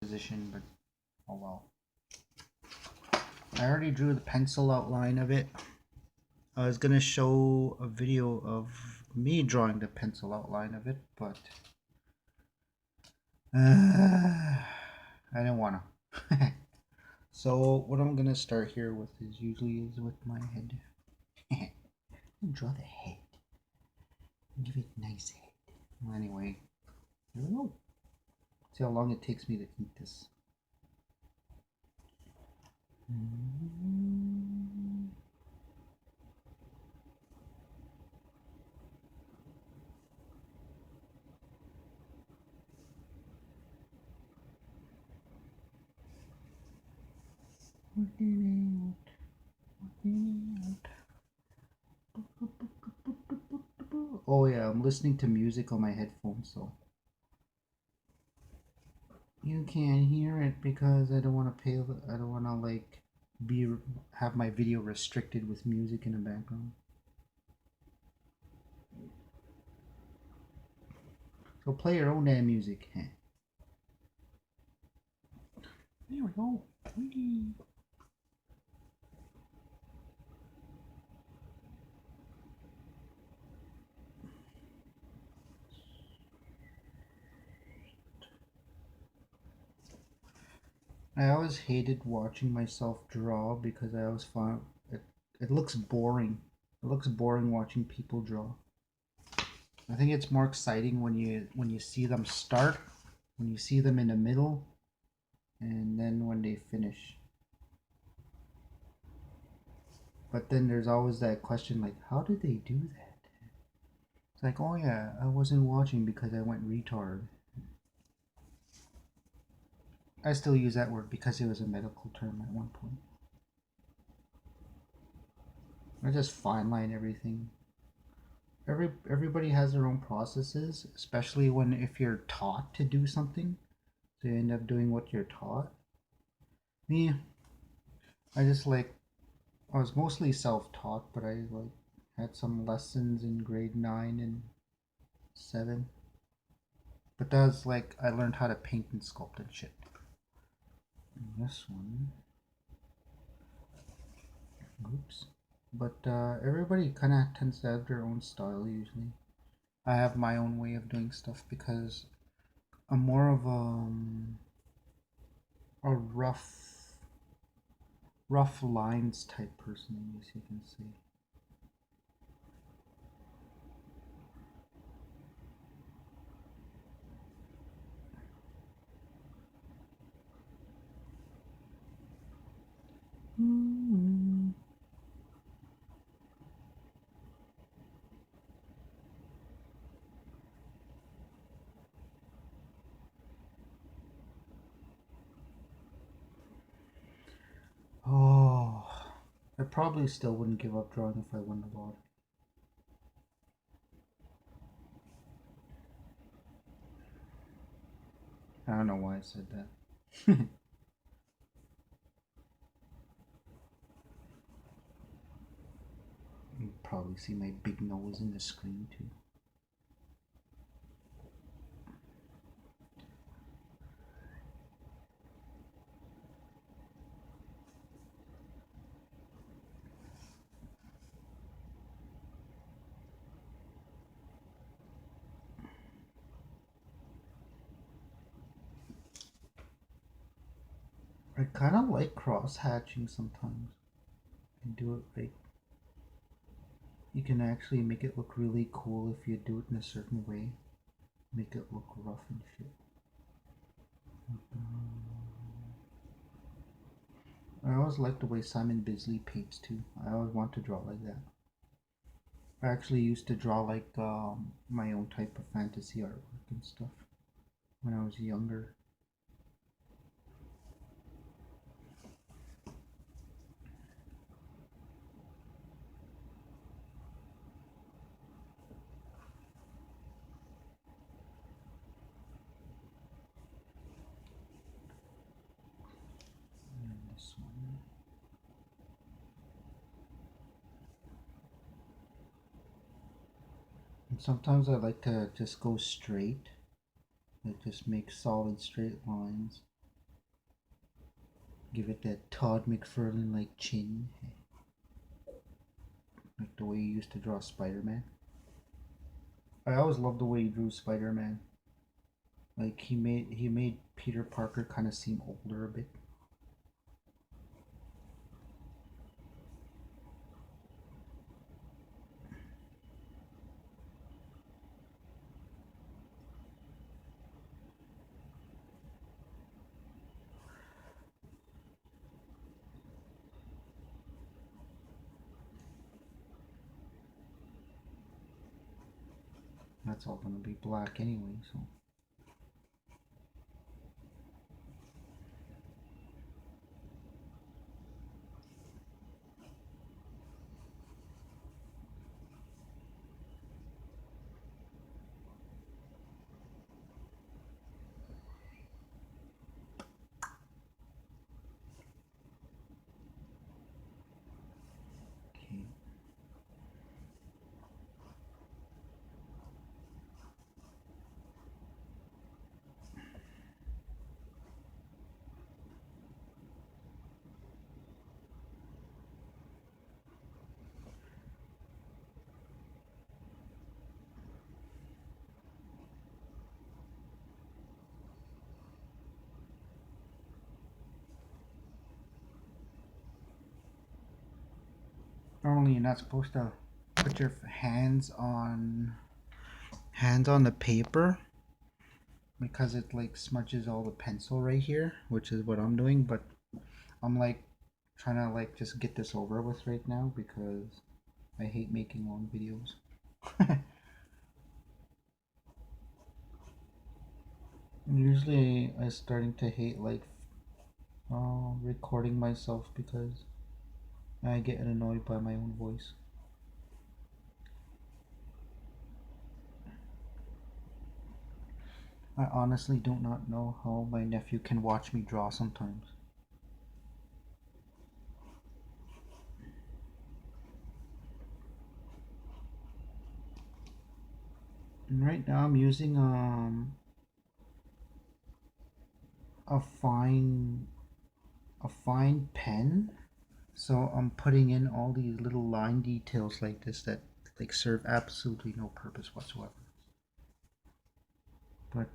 position, but oh well. I already drew the pencil outline of it. I was gonna show a video of me drawing the pencil outline of it, but I didn't wanna. So what I'm gonna start here with is usually is with my head. Draw the head. Give it a nice head. Well, anyway, here we go. See how long it takes me to heat this. Oh yeah, I'm listening to music on my headphones, so you can't hear it because I don't want to pay. I don't want to like have my video restricted with music in the background. So play your own damn music. There we go. I always hated watching myself draw because I always found it looks boring. It looks boring watching people draw. I think it's more exciting when you see them start, when you see them in the middle, and then when they finish. But then there's always that question like, how did they do that? It's like, oh yeah, I wasn't watching because I went retard. I still use that word because it was a medical term at one point. I just fine line everything. Everybody has their own processes, especially when if you're taught to do something, so you end up doing what you're taught. Me, I just like I was mostly self-taught, but I like had some lessons in grade 9 and 7. But that's like I learned how to paint and sculpt and shit. And this one, oops. But everybody kind of tends to have their own style usually. I have my own way of doing stuff because I'm more of a rough lines type person, I guess you can say. Oh, I probably still wouldn't give up drawing if I won the lottery. I don't know why I said that. You probably see my big nose in the screen too. I kind of like cross hatching sometimes. You do it like you can actually make it look really cool if you do it in a certain way. Make it look rough and shit. I always like the way Simon Bisley paints too. I always want to draw like that. I actually used to draw like my own type of fantasy artwork and stuff when I was younger. And this one. And sometimes I like to just go straight. Like just make solid straight lines. Give it that Todd McFarlane like chin, like the way he used to draw Spider-Man. I always loved the way he drew Spider-Man. Like he made Peter Parker kind of seem older a bit. That's all gonna be black anyway, so. Okay. Normally, you're not supposed to put your hands on the paper because it like smudges all the pencil right here, which is what I'm doing. But I'm like trying to like just get this over with right now because I hate making long videos. Usually, I'm starting to hate like recording myself because I get annoyed by my own voice. I honestly do not know how my nephew can watch me draw sometimes. And right now I'm using a fine pen. So I'm putting in all these little line details like this that like serve absolutely no purpose whatsoever. But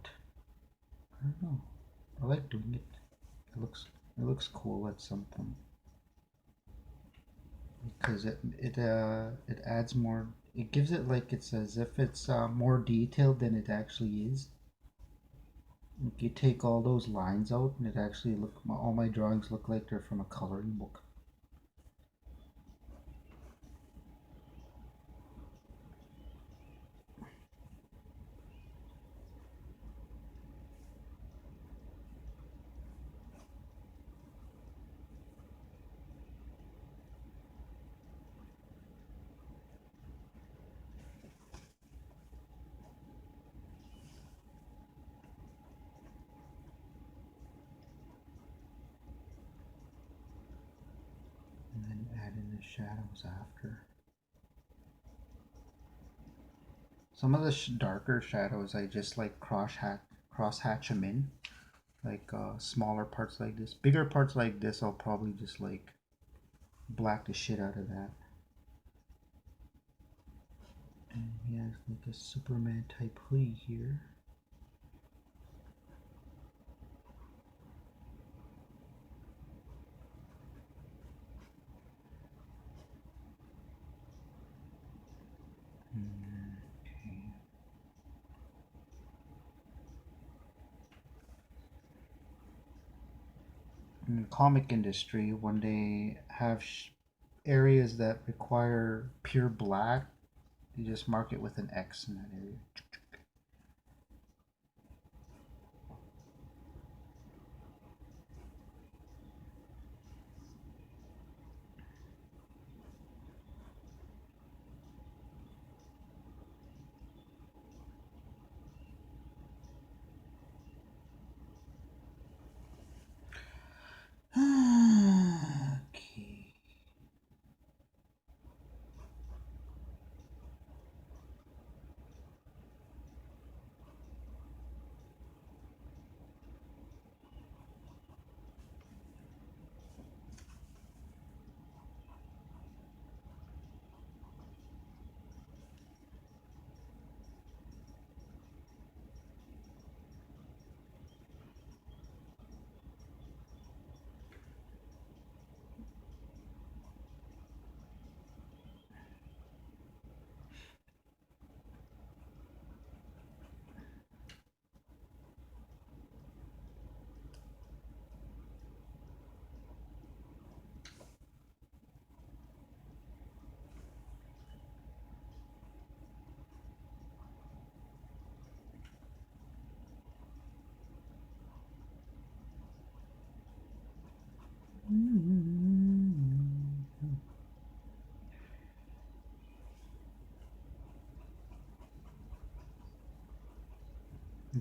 I don't know. I like doing it. It looks cool at some point because it adds more. It gives it like it's as if it's more detailed than it actually is. Like you take all those lines out, and it actually all my drawings look like they're from a coloring book. And then add in the shadows after. Some of the darker shadows I just like cross hatch them in, like smaller parts like this. Bigger parts like this I'll probably just like black the shit out of that. And he has like a Superman type hoodie here. Okay. In the comic industry, when they have areas that require pure black, you just mark it with an X in that area. Okay.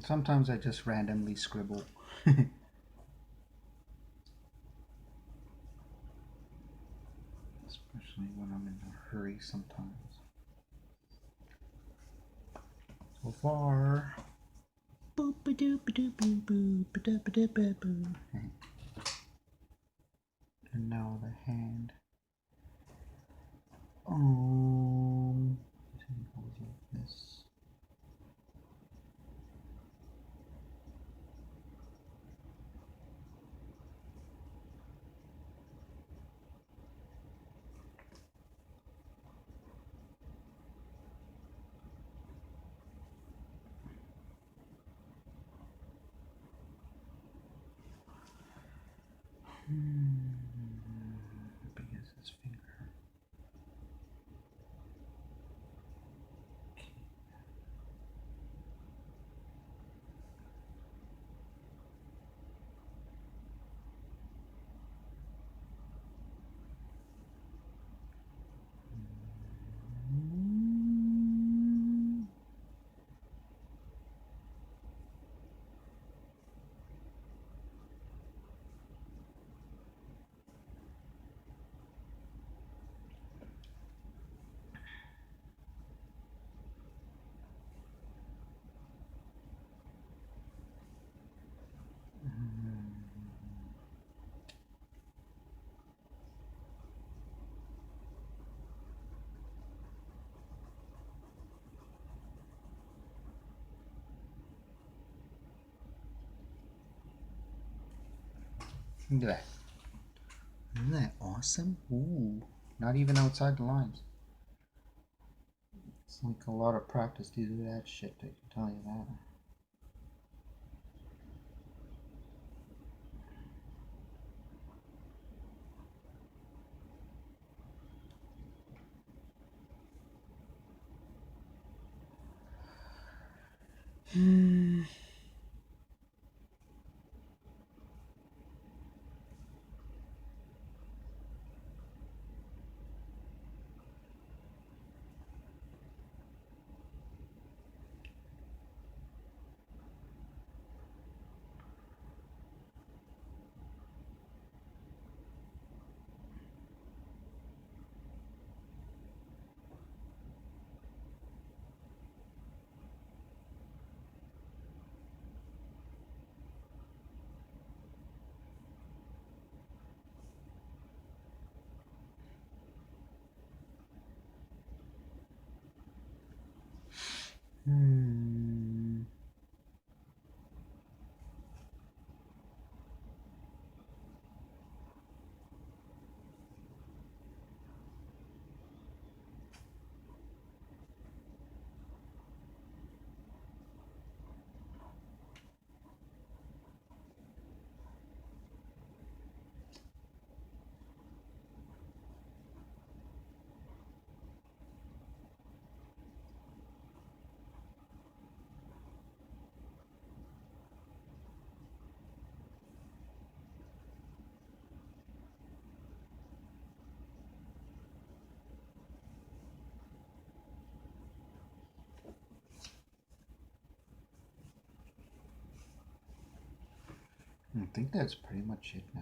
Sometimes I just randomly scribble. Especially when I'm in a hurry sometimes. So far. And now the hand. Goes like this. How big is his finger? Look at that. Isn't that awesome? Ooh, not even outside the lines. It's like a lot of practice to do that shit, I can tell you that. I think that's pretty much it now.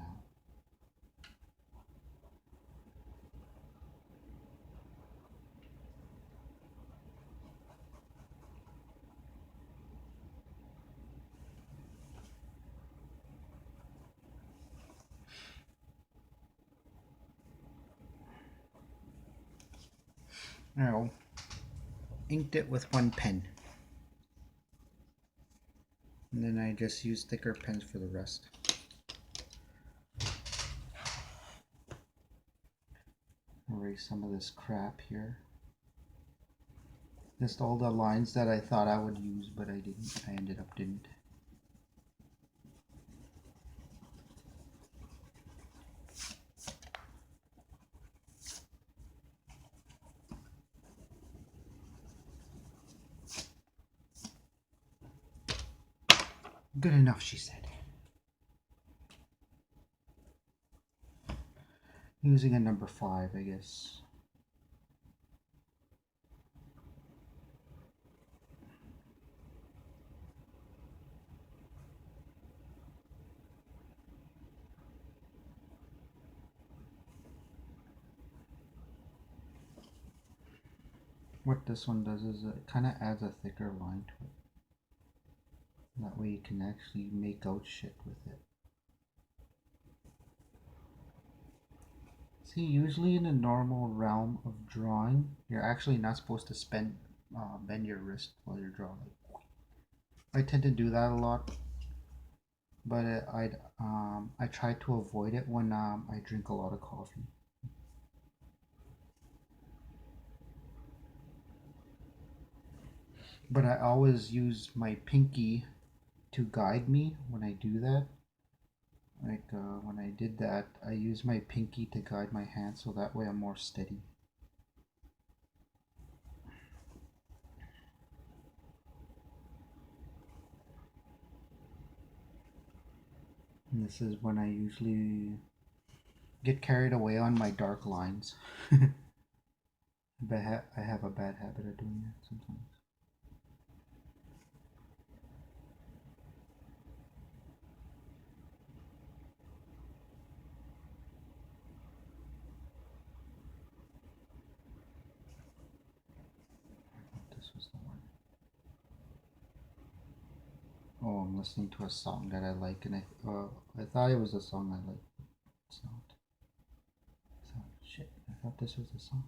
Now, inked it with one pen. And then I just use thicker pens for the rest. Erase some of this crap here. Just all the lines that I thought I would use, but I didn't. I ended up didn't. Good enough, she said. Using a number 5, I guess. What this one does is it kind of adds a thicker line to it. That way you can actually make out shit with it. See, usually in a normal realm of drawing, you're actually not supposed to bend your wrist while you're drawing. I tend to do that a lot, but I try to avoid it when I drink a lot of coffee. But I always use my pinky to guide me when I do that. Like when I did that, I use my pinky to guide my hand so that way I'm more steady. And this is when I usually get carried away on my dark lines. But I have a bad habit of doing that sometimes. This was the one. Oh, I'm listening to a song that I like, and I thought it was a song I liked. It's not. So shit. I thought this was a song.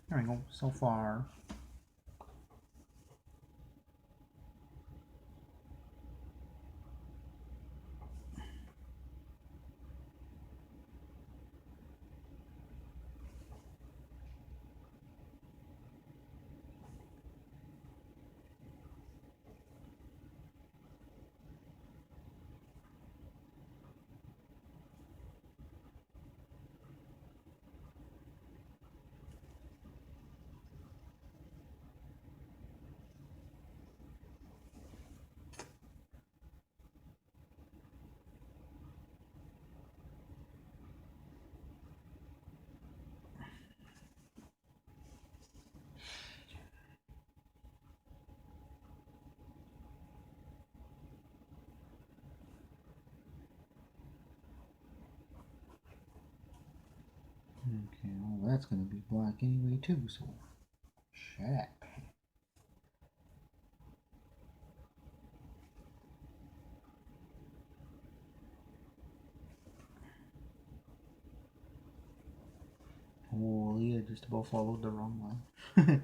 There we go. So far. Okay, well that's gonna be black anyway too, so shut up. Holy, I just about followed the wrong line.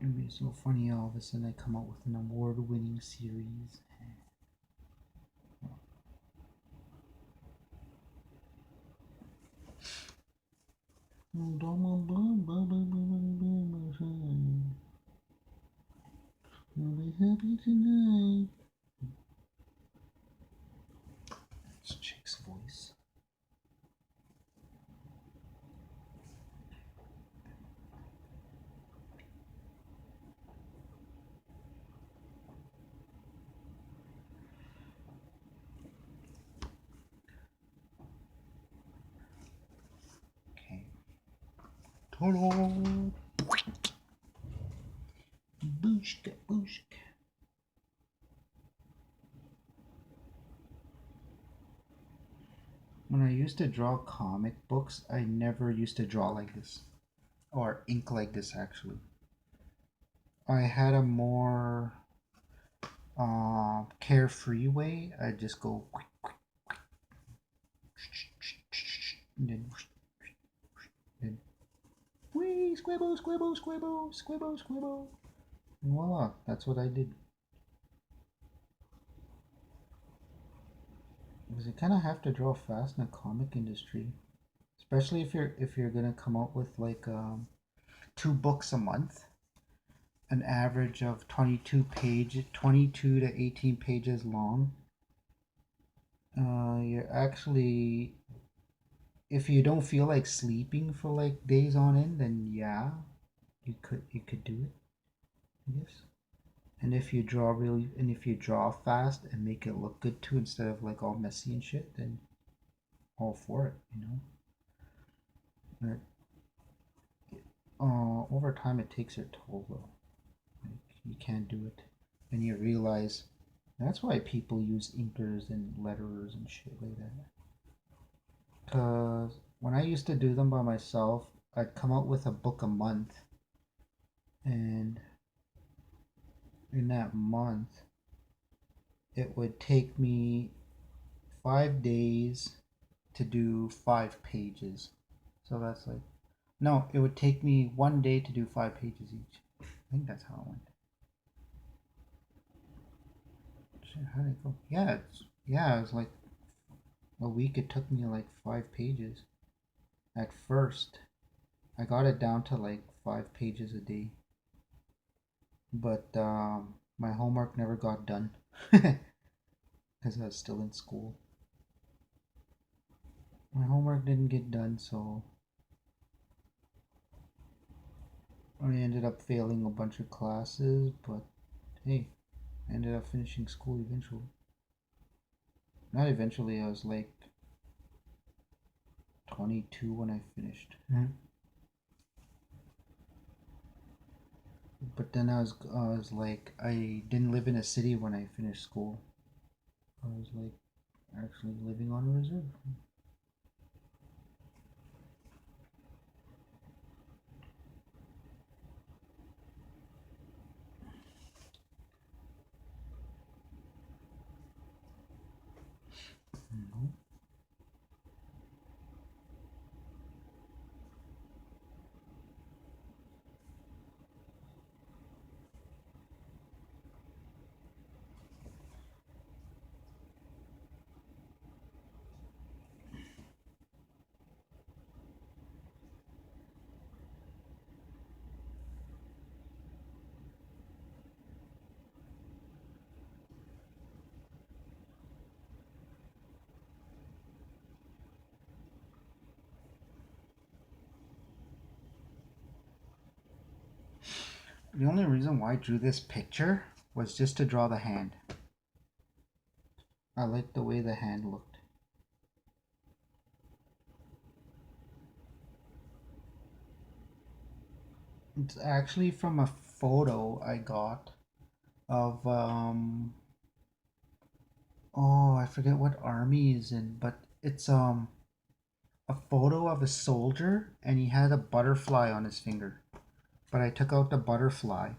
It'd be so funny all of a sudden I come out with an award-winning series. I'll be happy tonight. It's Chick's voice. Okay. Ta-da! Booshka, booshka. When I used to draw comic books, I never used to draw like this. Or ink like this, actually. I had a more carefree way. I just go and then wee squibble squibble squibble squibble squibble, and voila, that's what I did. Because you kind of have to draw fast in the comic industry, especially if you're gonna come out with like 2 books a month, an average of 22 to 18 pages long. You're actually, if you don't feel like sleeping for like days on end, then yeah, you could do it, I guess. And if you draw fast and make it look good too, instead of like all messy and shit, then all for it. But over time, it takes your toll though. Like you can't do it, and you realize that's why people use inkers and letterers and shit like that. Cause when I used to do them by myself, I'd come out with a book a month, and in that month, it would take me 5 days to do 5 pages. So that's like, no, it would take me one day to do 5 pages each. I think that's how it went. Shit, how did it go? Yeah, it was like a week. It took me like 5 pages at first. I got it down to like 5 pages a day, but my homework never got done because I was still in school. My homework didn't get done, so I ended up failing a bunch of classes. But hey, I ended up finishing school eventually. Not eventually, I was like 22 when I finished. But then I was like, I didn't live in a city when I finished school. I was like actually living on a reserve. Mhm. The only reason why I drew this picture was just to draw the hand. I liked the way the hand looked. It's actually from a photo I got of oh, I forget what army he's in, but it's a photo of a soldier and he had a butterfly on his finger. But I took out the butterfly,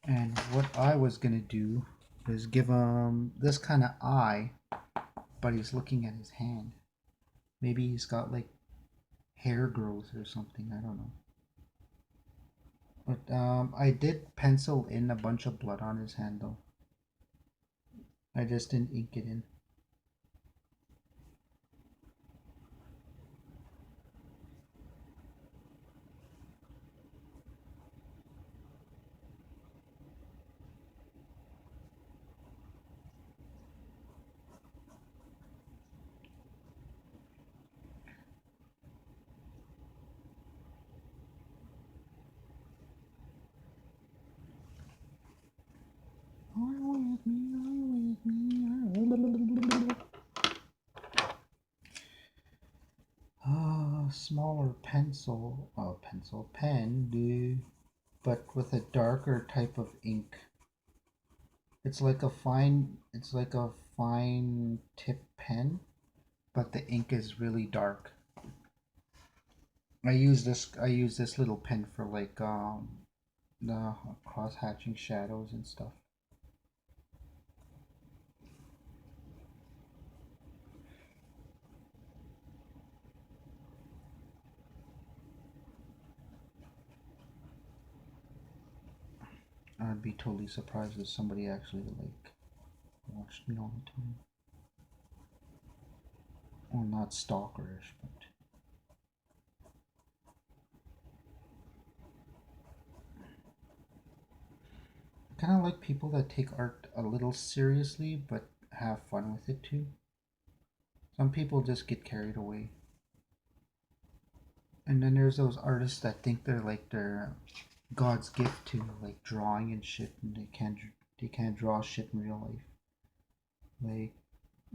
and what I was gonna do was give him this kind of eye, but he's looking at his hand. Maybe he's got like hair growth or something. I don't know. But I did pencil in a bunch of blood on his hand though. I just didn't ink it in. Smaller pencil pen, do, but with a darker type of ink. It's like a fine tip pen, but the ink is really dark. I use this little pen for like the cross hatching shadows and stuff. I'd be totally surprised if somebody actually like watched me all the time. Well, not stalkerish, but kind of like people that take art a little seriously but have fun with it too. Some people just get carried away. And then there's those artists that think they're God's gift to like drawing and shit, and they can't draw shit in real life. Like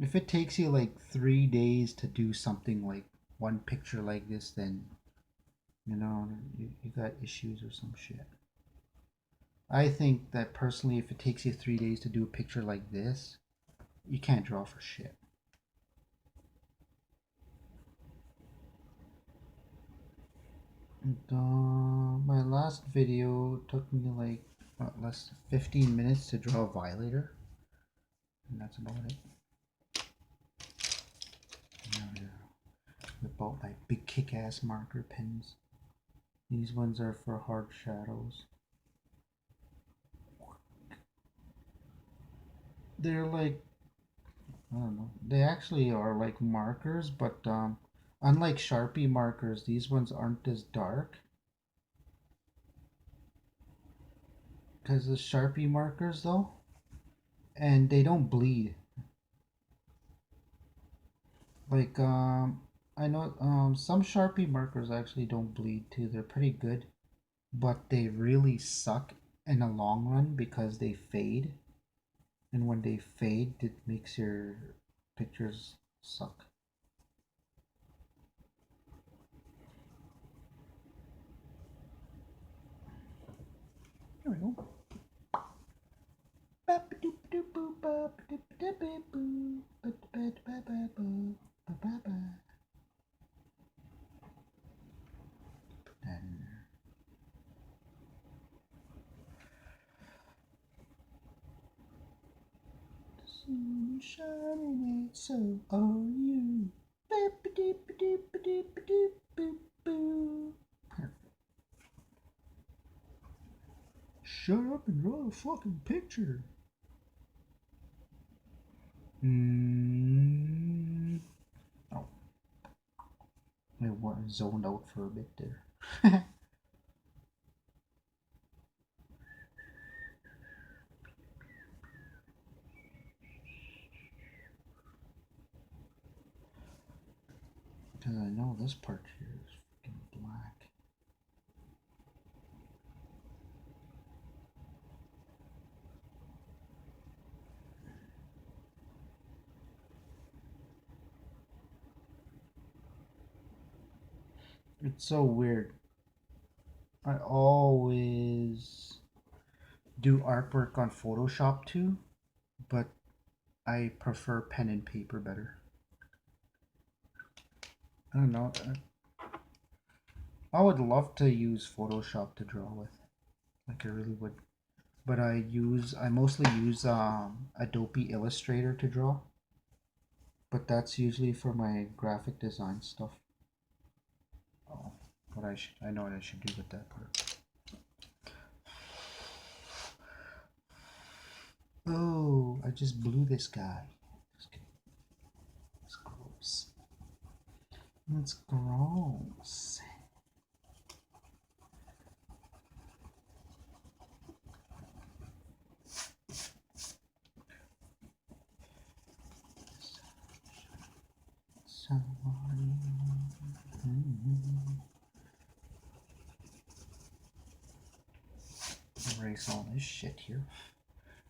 if it takes you like 3 days to do something like one picture like this, then you got issues or some shit. I think that personally, if it takes you 3 days to do a picture like this, you can't draw for shit. And, my last video took me like less than 15 minutes to draw a violator, and that's about it. Now I bought my big kick-ass marker pens. These ones are for hard shadows. They're like, I don't know. They actually are like markers, but unlike Sharpie markers, these ones aren't as dark. Because the Sharpie markers, though, and they don't bleed. Like, I know some Sharpie markers actually don't bleed too. They're pretty good, but they really suck in the long run because they fade. And when they fade, it makes your pictures suck. There we go. Sun is shining, so are you. Shut up and draw a fucking picture. Oh, I zoned out for a bit there. Because I know this part here is fucking black. It's so weird. I always do artwork on Photoshop too, but I prefer pen and paper better. I don't know. I would love to use Photoshop to draw with. Like I really would. But I mostly use Adobe Illustrator to draw. But that's usually for my graphic design stuff. Oh, what I know what I should do with that part. Oh, I just blew this guy. Just kidding. That's gross. That's gross. Erase all this shit here.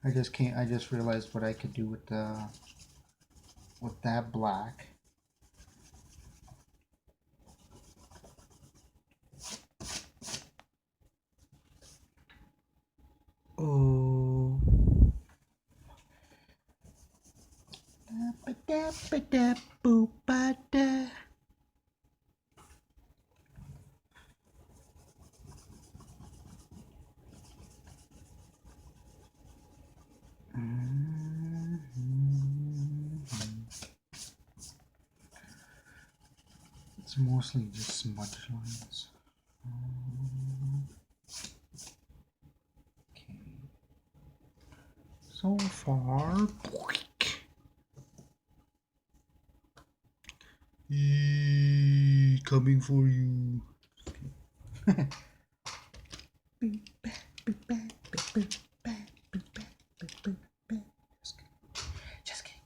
I just realized what I could do with that black. Oh. It's mostly just smudge lines. Okay. So far, coming for you. Just kidding.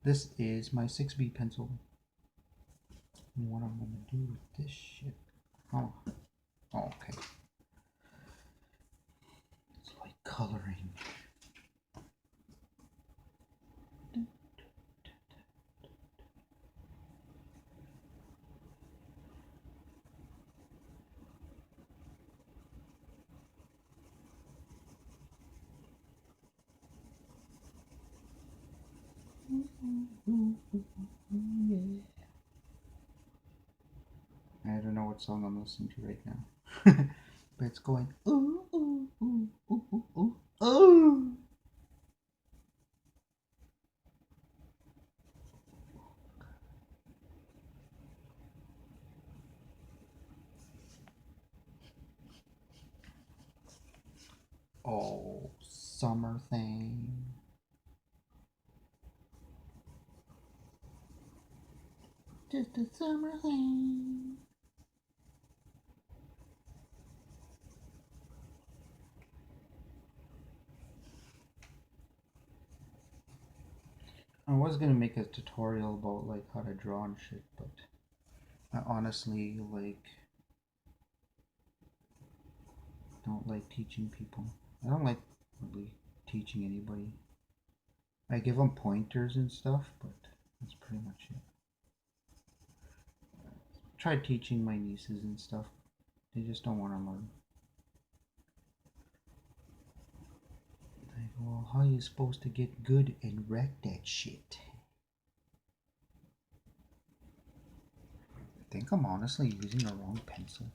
This is my 6B pencil. And what I'm gonna do with this shit? Oh, okay. It's like coloring. I don't know what song I'm listening to right now, but it's going ooh ooh ooh ooh ooh ooh ooh. Oh, summer thing. Just a summer thing. I was gonna make a tutorial about like how to draw and shit, but I honestly don't like teaching people. I don't like really teaching anybody. I give them pointers and stuff, but that's pretty much it. Tried teaching my nieces and stuff. They just don't want to learn. Like, well, how are you supposed to get good and wreck that shit? I think I'm honestly using the wrong pencil.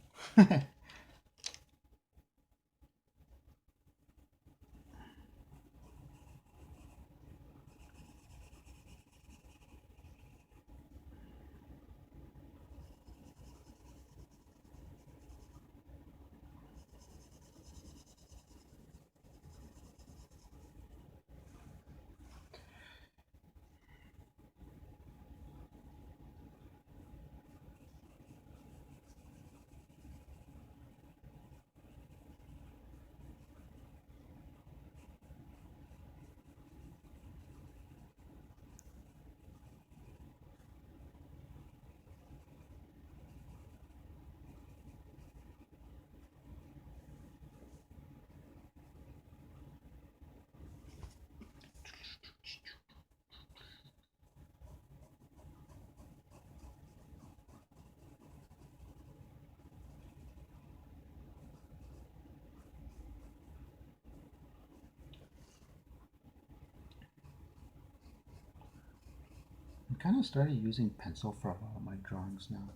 I kind of started using pencil for a lot of my drawings now.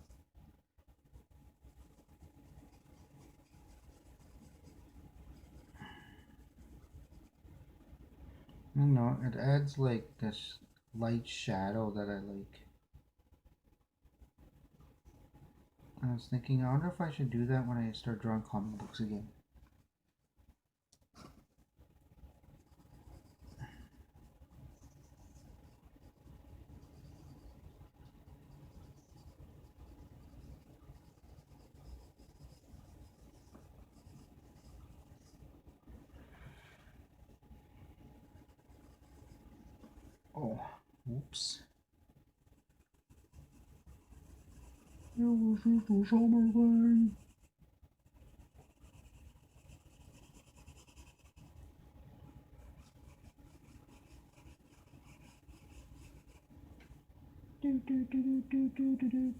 I don't know, it adds like this light shadow that I like. I was thinking, I wonder if I should do that when I start drawing comic books again. Oh, whoops. It was just a summer thing. Do, do, do, do, do, do, do.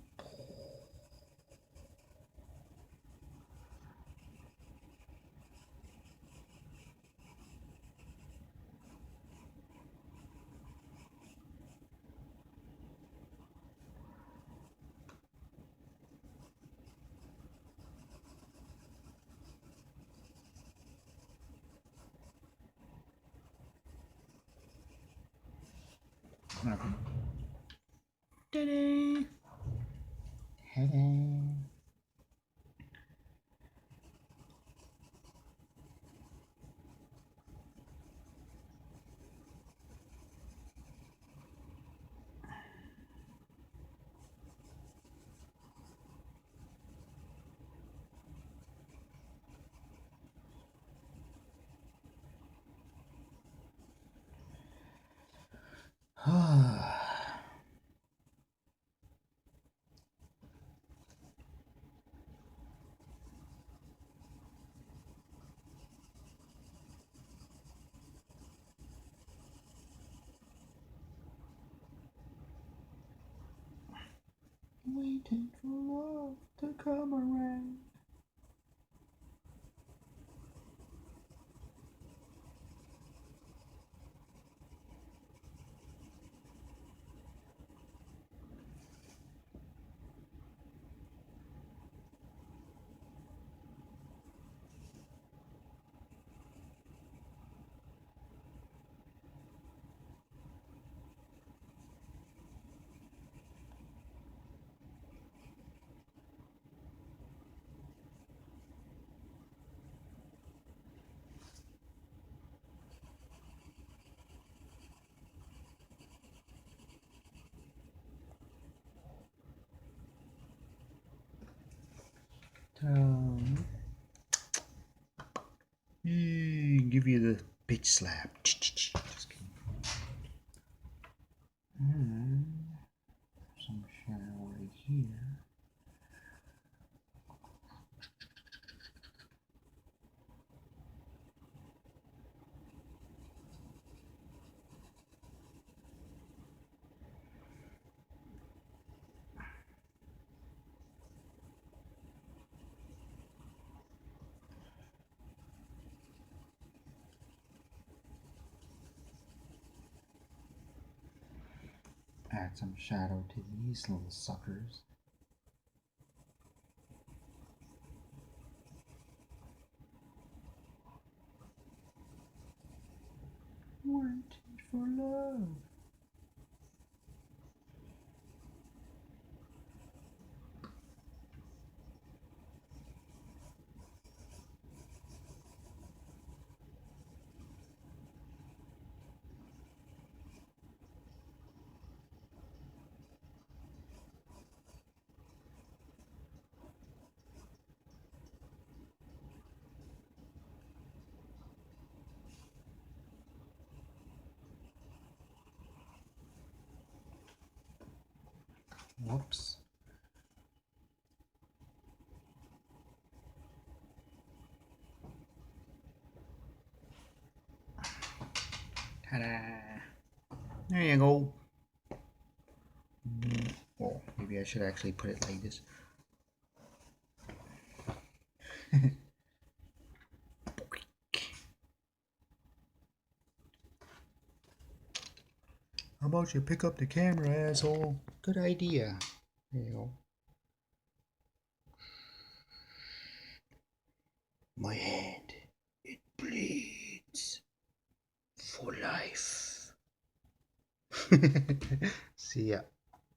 Ta-da! Ta-da! Waiting for love to come around. Give you the bitch slap. Just kidding. Some shadow right here. Add some shadow to these little suckers. Waiting for love. Whoops. Ta-da! There you go. Oh, maybe I should actually put it like this. How about you pick up the camera, asshole? Good idea. There you go. My hand, it bleeds for life. See ya.